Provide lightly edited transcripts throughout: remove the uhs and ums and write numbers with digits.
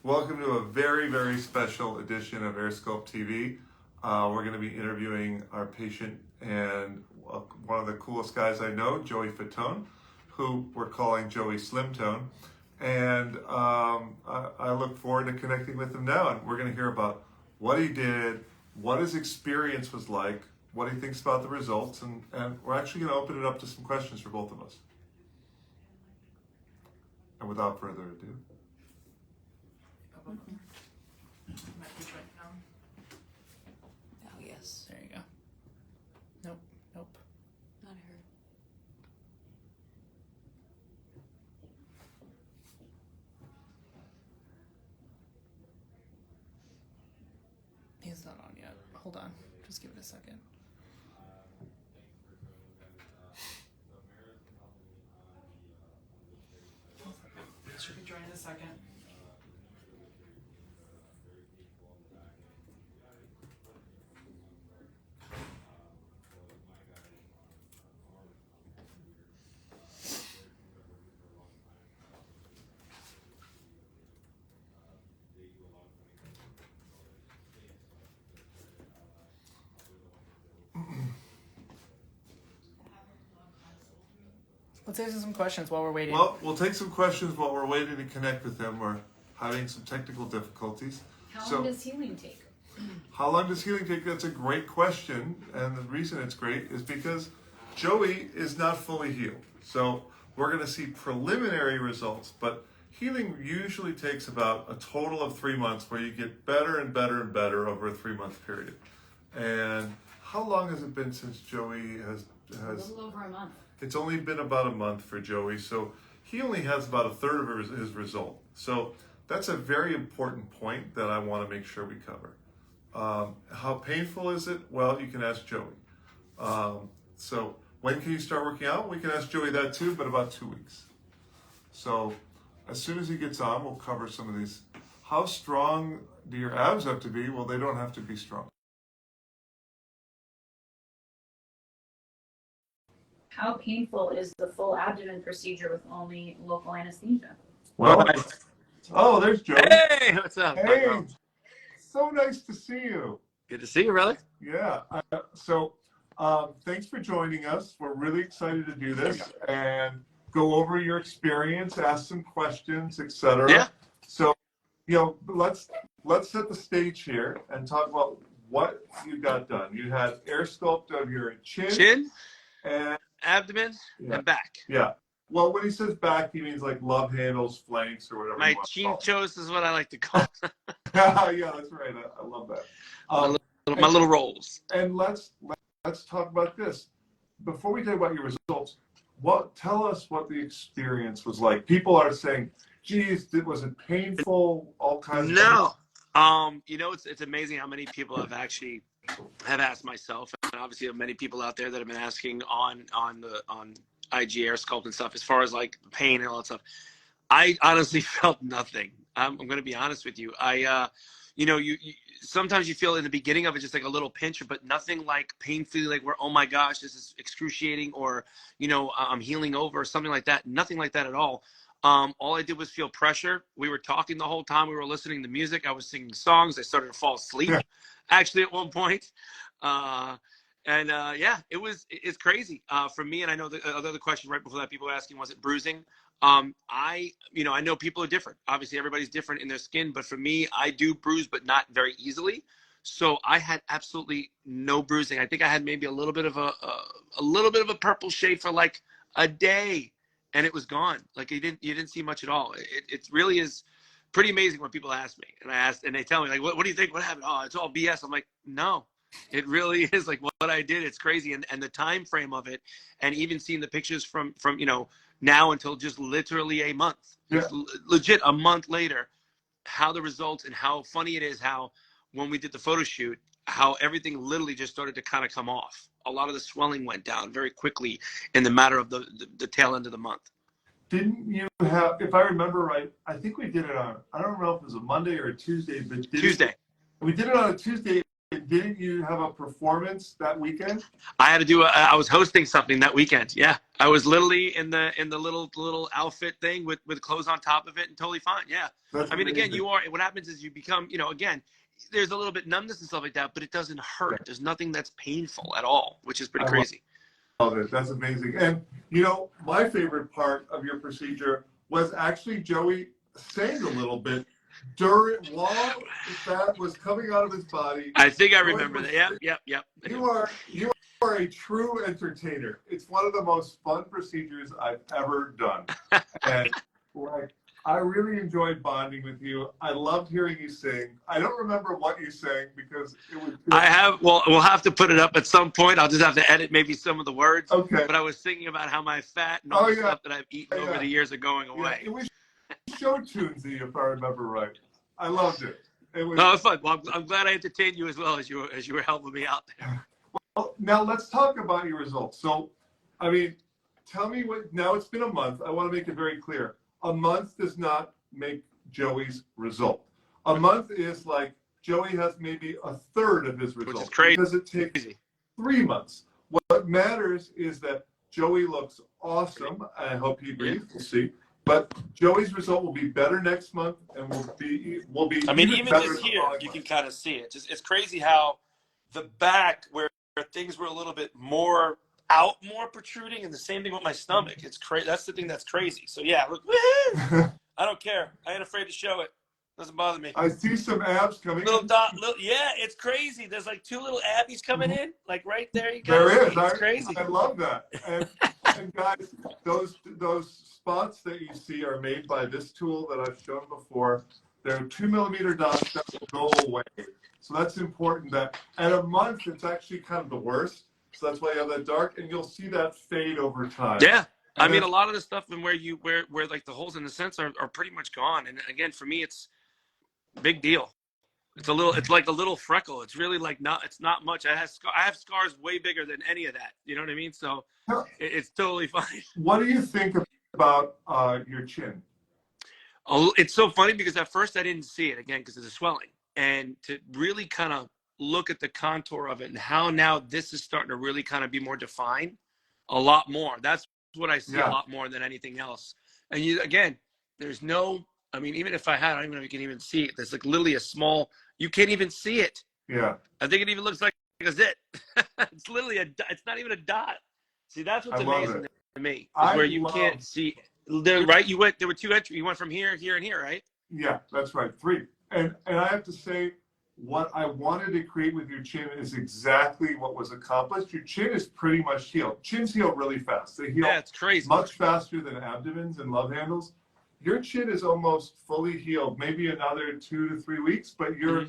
Welcome to a very, very special edition of AirSculpt TV. We're going to be interviewing our patient and one of the coolest guys I know, Joey Fatone, who we're calling Joey Slimtone. And I look forward to connecting with him now. And we're going to hear about what he did, what his experience was like, what he thinks about the results, and we're actually going to open it up to some questions for both of us. And without further ado. Oh, yes. There you go. Nope. Not her. He's not on yet. Hold on. Just give it a second. Should be joining in a second. Let's answer some questions while we're waiting. Well, we'll take some questions while we're waiting to connect with him. We're having some technical difficulties. How long does healing take? How long does healing take? That's a great question. And the reason it's great is because Joey is not fully healed. So we're going to see preliminary results, but healing usually takes about a total of 3 months where you get better and better and better over a 3-month period. And how long has it been since Joey has A little over a month. It's only been about a month for Joey, so he only has about a third of his result. So that's a very important point that I want to make sure we cover. How painful is it? Well, you can ask Joey. So when can you start working out? We can ask Joey that too, but about 2 weeks. So as soon as he gets on, we'll cover some of these. How strong do your abs have to be? Well, they don't have to be strong. How painful is the full abdomen procedure with only local anesthesia? Well, oh, there's Joey. Hey, what's up? Hey, so nice to see you. Good to see you, brother. Yeah. Thanks for joining us. We're really excited to do this and go over your experience, ask some questions, etc. Yeah. So, let's set the stage here and talk about what you got done. You had AirSculpt of your chin and abdomen, and back. Yeah. Well, when he says back, he means like love handles, flanks, or whatever. My chinchos is what I like to call it. Yeah, that's right. I love that. My little rolls. And let's talk about this. Before we talk about your results, tell us what the experience was like. People are saying, geez, was it painful? All kinds of things. It's amazing how many people have asked myself, and obviously many people out there that have been asking on IG AirSculpt and stuff, as far as like pain and all that stuff. I honestly felt nothing. I'm going to be honest with you. You sometimes you feel in the beginning of it just like a little pinch, but nothing like painfully like where, oh my gosh, this is excruciating, or I'm healing over or something like that. Nothing like that at all. All I did was feel pressure. We were talking the whole time. We were listening to music. I was singing songs. I started to fall asleep actually at one point. It's crazy for me. And I know the other question right before that, people were asking, was it bruising? I know people are different. Obviously everybody's different in their skin, but for me, I do bruise, but not very easily. So I had absolutely no bruising. I think I had maybe a little bit of a purple shade for like a day, and it was gone. Like you didn't see much at all. It really is pretty amazing when people ask me, and they tell me like, what do you think? What happened? Oh, it's all BS. I'm like, no, it really is like what I did. It's crazy. And the time frame of it, and even seeing the pictures from now until just literally a month, legit a month later, how the results and how funny it is, how when we did the photo shoot, how everything literally just started to kind of come off. A lot of the swelling went down very quickly in the matter of the tail end of the month. Didn't you have, if I remember right, I think we did it on, I don't know if it was a Monday or a Tuesday, but Tuesday. We did it on a Tuesday, and didn't you have a performance that weekend? I had to do. I was hosting something that weekend. Yeah, I was literally in the little outfit thing with clothes on top of it, and totally fine. Yeah, That's I mean, amazing. again, you are. What happens is you become, again, there's a little bit numbness and stuff like that, but it doesn't hurt. Yeah. There's nothing that's painful at all, which is pretty I crazy. Love it. That's amazing. And my favorite part of your procedure was actually Joey saying a little bit while that was coming out of his body. I think I remember that. Yep. You are a true entertainer. It's one of the most fun procedures I've ever done. And I really enjoyed bonding with you. I loved hearing you sing. I don't remember what you sang because it was. We'll have to put it up at some point. I'll just have to edit maybe some of the words. Okay. But I was thinking about how my fat and all the stuff that I've eaten over the years are going away. Yeah, it was show tunesy, if I remember right. I loved it. It was. No, it's fun. Well, I'm glad I entertained you as well as you were helping me out there. Well, now let's talk about your results. So, I mean, tell me what. Now it's been a month. I want to make it very clear. A month does not make Joey's result. A month is like Joey has maybe a third of his result. Which is crazy. Because it takes 3 months. What matters is that Joey looks awesome. I hope he agrees. We'll see. But Joey's result will be better next month, and will be. I mean, even even just here, you can kind of see it. It's crazy how the back, where things were a little bit more protruding, and the same thing with my stomach. It's crazy. That's the thing that's crazy. So yeah, look, woohoo! I don't care. I ain't afraid to show it. Doesn't bother me. I see some abs coming. Yeah, it's crazy. There's like 2 little abbies coming in, like right there. You there is. It's crazy. I love that. And guys, those spots that you see are made by this tool that I've shown before. They're 2mm dots that will go away. So that's important. That at a month, it's actually kind of the worst. So that's why you have that dark, and you'll see that fade over time. Yeah. I mean, a lot of the stuff and where like the holes in the sensor are pretty much gone. And again, for me, it's a big deal. It's like a little freckle. It's really like it's not much. I have scars way bigger than any of that. You know what I mean? So it's totally fine. What do you think about your chin? It's so funny because at first I didn't see it, again, because of the swelling. And to really kind of look at the contour of it and how now this is starting to really kind of be more defined a lot more. That's what I see a lot more than anything else. And there's no, I mean, even if I had, I don't even know if you can even see it. There's like literally a small, you can't even see it. Yeah. I think it even looks like a zit. It's literally it's not even a dot. See, that's what's amazing to me, is where you can't see, right? There were 2 entries. You went from here, here, and here, right? Yeah, that's right. 3. And I have to say, what I wanted to create with your chin is exactly what was accomplished. Your chin is pretty much healed. Chins heal really fast. They heal it's crazy. much faster than abdomens and love handles. Your chin is almost fully healed. Maybe another 2 to 3 weeks, but you're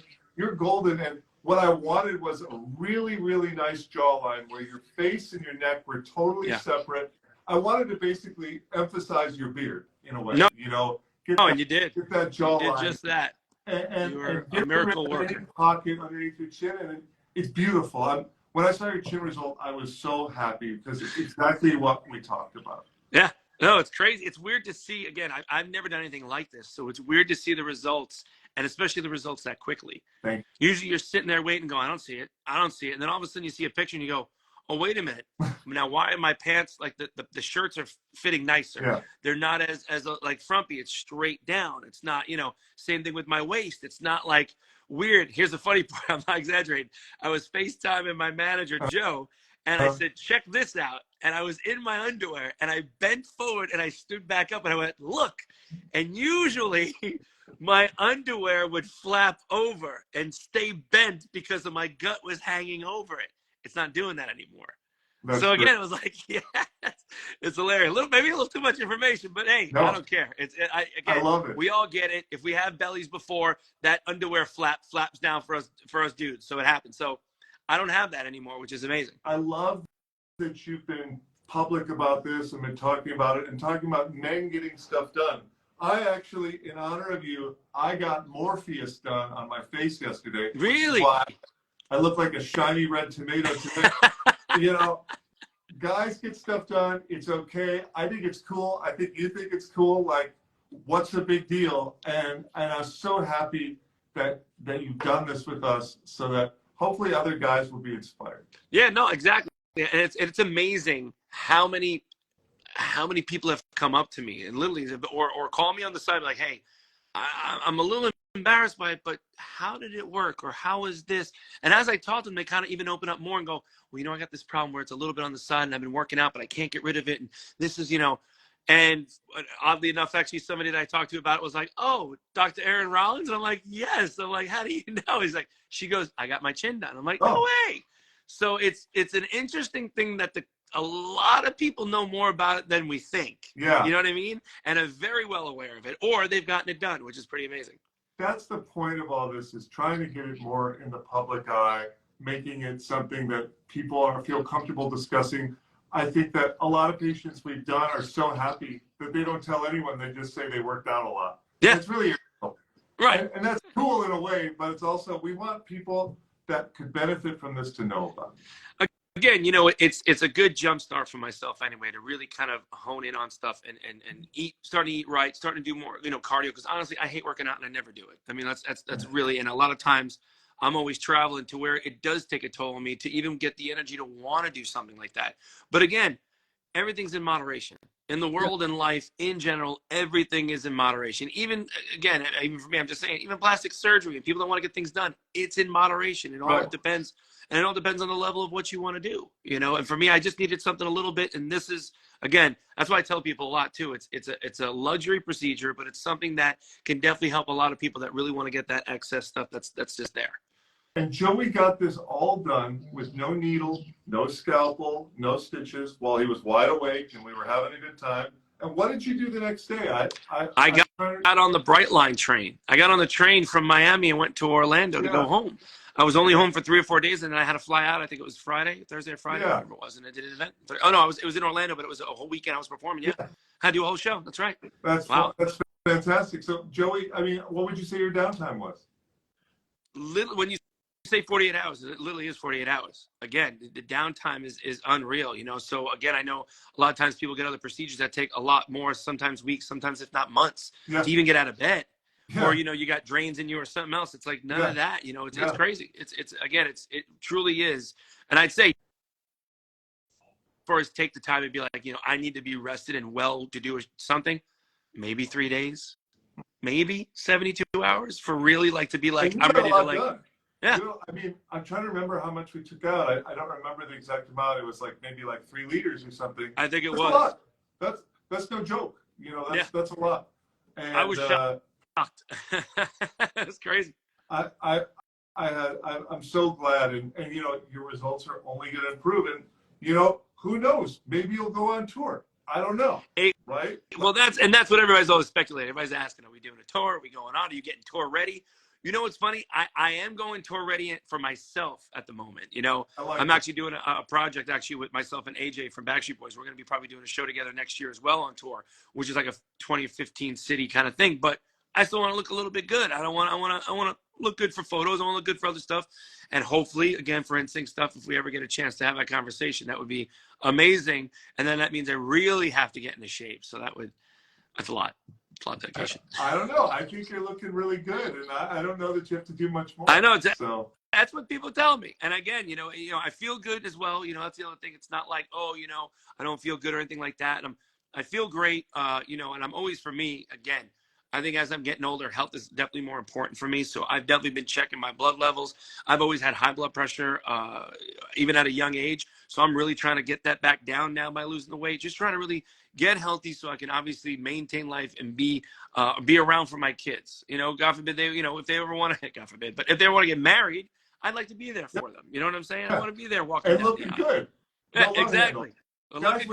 golden. And what I wanted was a really, really nice jawline where your face and your neck were totally separate. I wanted to basically emphasize your beard in a way. No. And you did. Get that jawline. You did just that. And you were get a miracle rid of worker. any pocket underneath your chin, and it's beautiful. When I saw your chin result, I was so happy because it's exactly what we talked about. Yeah, no, it's crazy. It's weird to see. Again, I've never done anything like this, so it's weird to see the results, and especially the results that quickly. Usually, you're sitting there waiting, going, "I don't see it. I don't see it," and then all of a sudden, you see a picture, and you go, "Oh, wait a minute. Now, why are my pants like the shirts are fitting nicer? Yeah. They're not as like frumpy. It's straight down. It's not, same thing with my waist. It's not like weird." Here's the funny part. I'm not exaggerating. I was FaceTiming my manager, Joe, and I said, "Check this out." And I was in my underwear, and I bent forward, and I stood back up, and I went, "Look." And usually my underwear would flap over and stay bent because of my gut was hanging over it. It's not doing that anymore. So again, it was like, it's hilarious. Maybe a little too much information, but hey, I don't care. I love it. We all get it. If we have bellies before, that underwear flaps down for us dudes. So it happens. So I don't have that anymore, which is amazing. I love that you've been public about this and been talking about it and talking about men getting stuff done. I actually, in honor of you, I got Morpheus done on my face yesterday. Really? I look like a shiny red tomato today. Guys get stuff done. It's okay. I think it's cool. I think you think it's cool. Like, what's the big deal? And I'm so happy that you've done this with us, so that hopefully other guys will be inspired. Yeah, no, exactly. And it's amazing how many people have come up to me and literally or call me on the side like, hey, I'm a little embarrassed by it, but how did it work, or how is this? And as I talk to them, they kind of even open up more and go, well, I got this problem where it's a little bit on the side and I've been working out, but I can't get rid of it. And this is, and oddly enough, actually somebody that I talked to about it was like, oh, Dr. Aaron Rollins. And I'm like, yes. I'm like, how do you know? He's like, she goes, I got my chin done. I'm like, no way. So it's an interesting thing that a lot of people know more about it than we think. Yeah. You know what I mean? And are very well aware of it, or they've gotten it done, which is pretty amazing. That's the point of all this, is trying to get it more in the public eye, making it something that people feel comfortable discussing. I think that a lot of patients we've done are so happy that they don't tell anyone. They just say they worked out a lot. Yeah. It's really right. And that's cool in a way, but it's also, we want people that could benefit from this to know about it. Again, it's a good jump start for myself anyway, to really kind of hone in on stuff and starting to eat right, starting to do more, cardio. Because honestly, I hate working out and I never do it. I mean, that's really, and a lot of times I'm always traveling to where it does take a toll on me to even get the energy to want to do something like that. But again, everything's in moderation. In the world and life in general, everything is in moderation. Even for me, I'm just saying, even plastic surgery and people that want to get things done, it's in moderation. It all depends. And it all depends on the level of what you want to do, And for me, I just needed something a little bit. And this is, again, that's why I tell people a lot too. It's a luxury procedure, but it's something that can definitely help a lot of people that really want to get that excess stuff that's just there. And Joey got this all done with no needle, no scalpel, no stitches, while he was wide awake and we were having a good time. And what did you do the next day? I got on the Brightline train. I got on the train from Miami and went to Orlando to go home. I was only home for 3 or 4 days, and then I had to fly out. I think it was Thursday or Friday, whatever it was. And I did an event. Oh, no, it was in Orlando, but it was a whole weekend I was performing. Yeah. I had to do a whole show. That's right. That's fantastic. So, Joey, I mean, what would you say your downtime was? When you say 48 hours, it literally is 48 hours. Again, the downtime is unreal, So, again, I know a lot of times people get other procedures that take a lot more, sometimes weeks, sometimes if not months, to even get out of bed. Yeah. Or, you got drains in you or something else. It's like none of that, it's crazy. It truly is. And I'd say, first, take the time and be like, I need to be rested and well to do something, maybe 3 days, maybe 72 hours for really to be like, I'm ready to done. Yeah. I mean, I'm trying to remember how much we took out. I don't remember the exact amount. It was maybe 3 liters or something. I think that's was. A lot. That's no joke. That's a lot. And I was shocked. That's crazy. I'm so glad, and your results are only going to improve, and who knows, maybe you'll go on tour. I don't know. Right? Well, that's what everybody's always speculating. Everybody's asking, are we doing a tour? Are we going on? Are you getting tour ready? What's funny? I am going tour ready for myself at the moment. I'm actually doing a project with myself and AJ from Backstreet Boys. We're going to be probably doing a show together next year as well on tour, which is like a 2015 city kind of thing. But I still want to look a little bit good. I want to look good for photos. I want to look good for other stuff. And hopefully, again, for NSYNC stuff, if we ever get a chance to have that conversation, that would be amazing. And then that means I really have to get into shape. So that's a lot. It's a lot of dedication. I don't know. I think you're looking really good. And I don't know that you have to do much more. I know. That's what people tell me. And again, I feel good as well. That's the other thing. It's not like, I don't feel good or anything like that. I feel great, and I'm always, for me, again, I think as I'm getting older, health is definitely more important for me. So I've definitely been checking my blood levels. I've always had high blood pressure, even at a young age. So I'm really trying to get that back down now by losing the weight, just trying to really get healthy so I can obviously maintain life and be around for my kids. God forbid they, if they ever want to, God forbid, but if they want to get married, I'd like to be there for them. You know what I'm saying? I want to be there walking. And looking good. Yeah, exactly. Guys,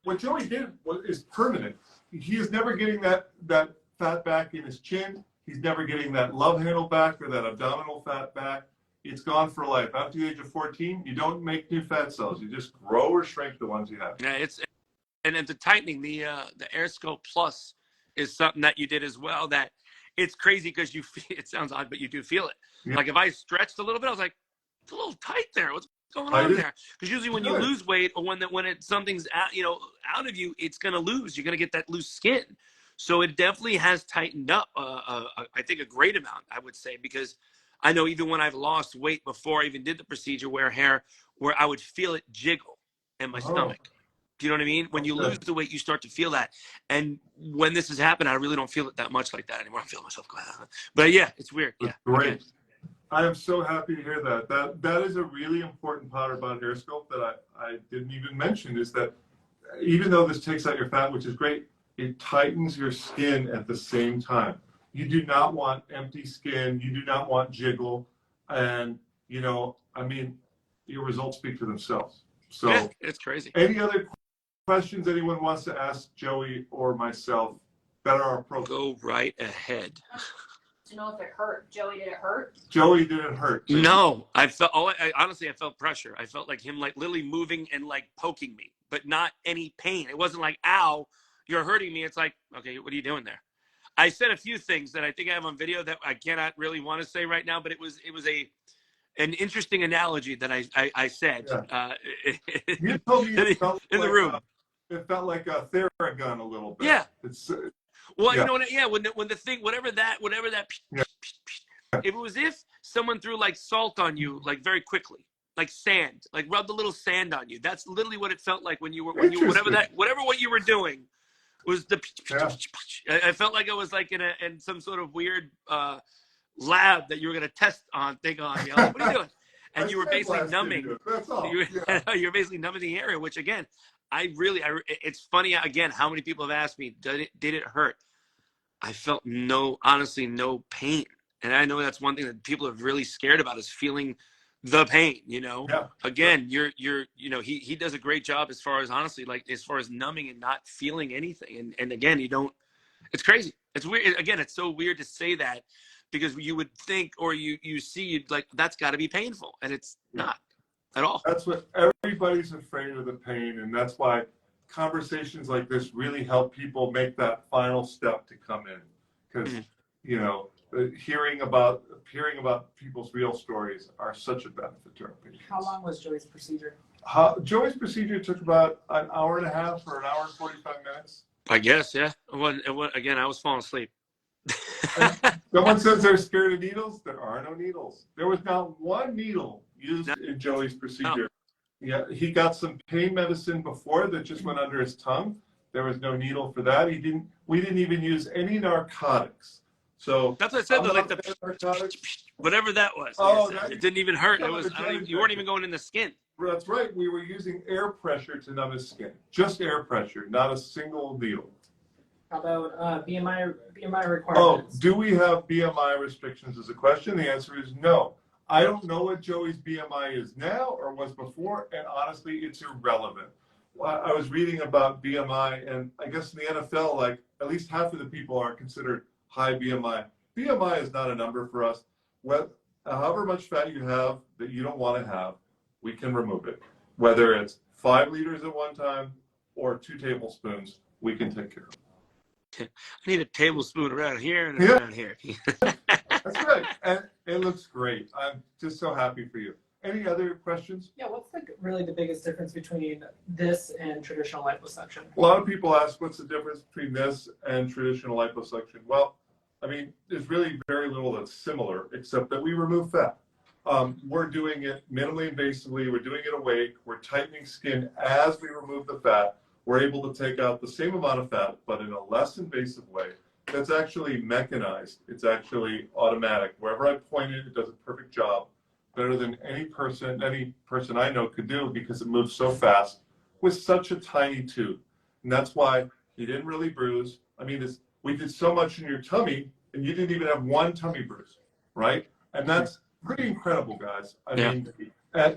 what Joey did is permanent. He is never getting that fat back in his chin. He's never getting that love handle back or that abdominal fat back. It's gone for life. After the age of 14, you don't make new fat cells. You just grow or shrink the ones you have. Yeah, and the tightening, the AirSculpt Plus is something that you did as well. That it's crazy because it sounds odd, but you do feel it. Yeah. Like if I stretched a little bit, I was like, it's a little tight there. What's going on there? Because usually when you lose weight or when something's out of you, it's gonna lose. You're gonna get that loose skin. So it definitely has tightened up. I think a great amount, I would say, because I know even when I've lost weight before I even did the procedure, where I would feel it jiggle in my stomach. Do you know what I mean? When you lose the weight, you start to feel that. And when this has happened, I really don't feel it that much like that anymore. I feel myself go, but yeah, it's weird. Yeah. Great. Okay. I am so happy to hear that. That is a really important part about AirSculpt that I didn't even mention, is that even though this takes out your fat, which is great, it tightens your skin at the same time. You do not want empty skin. You do not want jiggle. And, you know, I mean, your results speak for themselves. So yeah, it's crazy. Any other questions anyone wants to ask Joey or myself that are appropriate? Go right ahead. To know if it hurt. Joey, did it hurt? Joey, did it hurt? No, I felt. Honestly, I felt pressure. I felt like him, like literally moving and like poking me, but not any pain. It wasn't like, "Ow, you're hurting me." It's like, okay, what are you doing there? I said a few things that I think I have on video that I cannot really want to say right now, but it was an interesting analogy that I said. Yeah. You told me it felt in the room. It felt like a Theragun a little bit. Yeah. It's, well, yeah. you know what? Yeah, when the thing, whatever that, Yeah. it was if someone threw like salt on you, like very quickly, like sand, like rubbed a little sand on you. That's literally what it felt like when you whatever what you were doing was the. Yeah. I felt like I was like in some sort of weird lab that you were gonna test thing on me. I was like, what are you doing? And you were basically numbing. That's all. You're basically numbing the area, which again, it's funny again how many people have asked me, did it hurt? I felt honestly no pain. And I know that's one thing that people are really scared about, is feeling the pain, you know? Yeah. Again, he does a great job as far as honestly, like as far as numbing and not feeling anything. And again, it's crazy. It's weird. Again, it's so weird to say that, because you would think, or you see, like, that's gotta be painful. And it's not at all. That's what everybody's afraid of, the pain. And that's why conversations like this really help people make that final step to come in. Because, you know, hearing about people's real stories are such a benefit to our patients. How long was Joey's procedure? Joey's procedure took about an hour and a half or an hour and 45 minutes. I guess, yeah. Again, I was falling asleep. Someone says they're scared of needles. There are no needles. There was not one needle used in Joey's procedure. No. Yeah, he got some pain medicine before that just went under his tongue. There was no needle for that. We didn't even use any narcotics. So that's what I said. Though, like whatever that was. It didn't even hurt. It was. You weren't even going in the skin. That's right. We were using air pressure to numb his skin. Just air pressure, not a single needle. How about BMI requirements? Oh, do we have BMI restrictions is a question. The answer is no. I don't know what Joey's BMI is now or was before, and honestly, it's irrelevant. I was reading about BMI, and I guess in the NFL, like at least half of the people are considered high BMI. BMI is not a number for us. However much fat you have that you don't want to have, we can remove it. Whether it's 5 liters at one time or 2 tablespoons, we can take care of it. I need a tablespoon around here and around here. That's right. And it looks great. I'm just so happy for you. Any other questions? Yeah, what's really the biggest difference between this and traditional liposuction? A lot of people ask, what's the difference between this and traditional liposuction? Well, I mean, there's really very little that's similar, except that we remove fat. We're doing it minimally invasively. We're doing it awake. We're tightening skin as we remove the fat. We're able to take out the same amount of fat, but in a less invasive way. That's actually mechanized. It's actually automatic. Wherever I point it, it does a perfect job, better than any person I know could do, because it moves so fast with such a tiny tube. And that's why he didn't really bruise. I mean, we did so much in your tummy, and you didn't even have one tummy bruise, right? And that's pretty incredible, guys. I mean,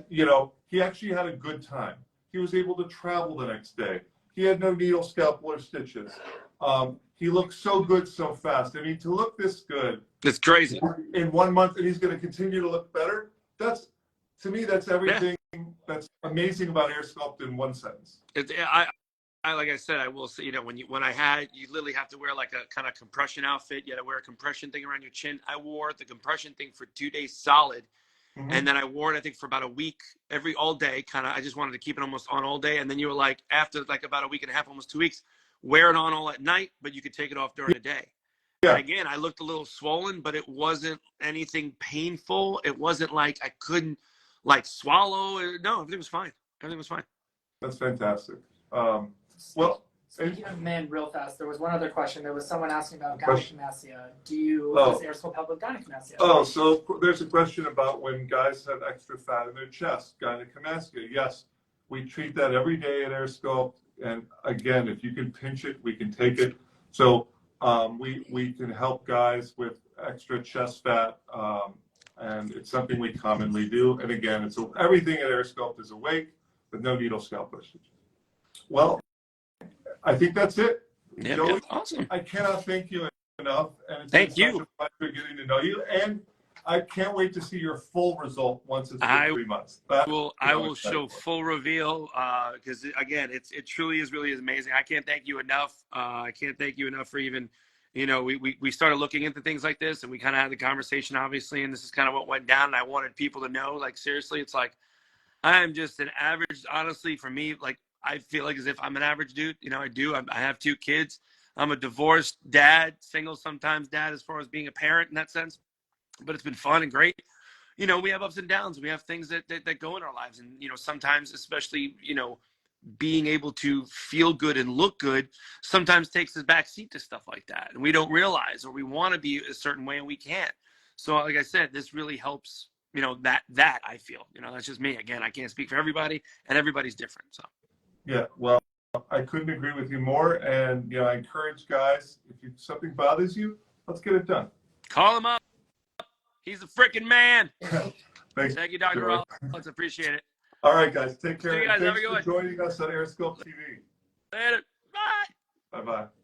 you know, he actually had a good time. He was able to travel the next day. He had no needle, scalpel, or stitches. He looked so good so fast. I mean, to look this good, it's crazy. In 1 month, and he's going to continue to look better. To me, that's everything that's amazing about AirSculpt in one sentence. I like I said, I will say, you know, you literally have to wear like a kind of compression outfit. You had to wear a compression thing around your chin. I wore the compression thing for 2 days solid. Mm-hmm. And then I wore it, I think, for about a week, all day, kind of. I just wanted to keep it almost on all day. And then you were like, after like about a week and a half, almost 2 weeks, wear it on all at night, but you could take it off during the day. Yeah. And again, I looked a little swollen, but it wasn't anything painful. It wasn't like I couldn't like swallow. No, everything was fine. Everything was fine. That's fantastic. Well, Speaking of men, real fast, there was one other question. There was someone asking about Question? gynecomastia. Does AirSculpt help with gynecomastia? Oh, so there's a question about when guys have extra fat in their chest, gynecomastia. Yes, we treat that every day at AirSculpt. And again, if you can pinch it, we can take it. So we can help guys with extra chest fat, and it's something we commonly do. And again, everything at AirSculpt is awake with no needle scalp pushing. Well, I think that's it. Yeah, Joey, man. Awesome. I cannot thank you enough, and it's Thank been you. such a pleasure getting to know you. And I can't wait to see your full result once it's been 3 months. I will show full reveal because again, it truly is really amazing. I can't thank you enough. I can't thank you enough for even, we started looking into things like this, and we kind of had the conversation, obviously, and this is kind of what went down. And I wanted people to know, like, seriously, it's like I'm just an average. Honestly, for me, like, I feel like as if I'm an average dude. I do. I have 2 kids. I'm a divorced dad, single sometimes dad, as far as being a parent in that sense. But it's been fun and great. We have ups and downs. We have things that go in our lives. And, sometimes, especially, being able to feel good and look good sometimes takes a back seat to stuff like that. And we don't realize, or we want to be a certain way and we can't. So like I said, this really helps, that I feel, that's just me. Again, I can't speak for everybody, and everybody's different. So. Yeah, well, I couldn't agree with you more. And, I encourage guys, if something bothers you, let's get it done. Call him up. He's a freaking man. Thanks. Thank you, Dr. Rollins. Appreciate it. All right, guys. Take care. See you guys. Thanks Have a good for one. joining us on AirSculpt TV. Later. Bye. Bye-bye.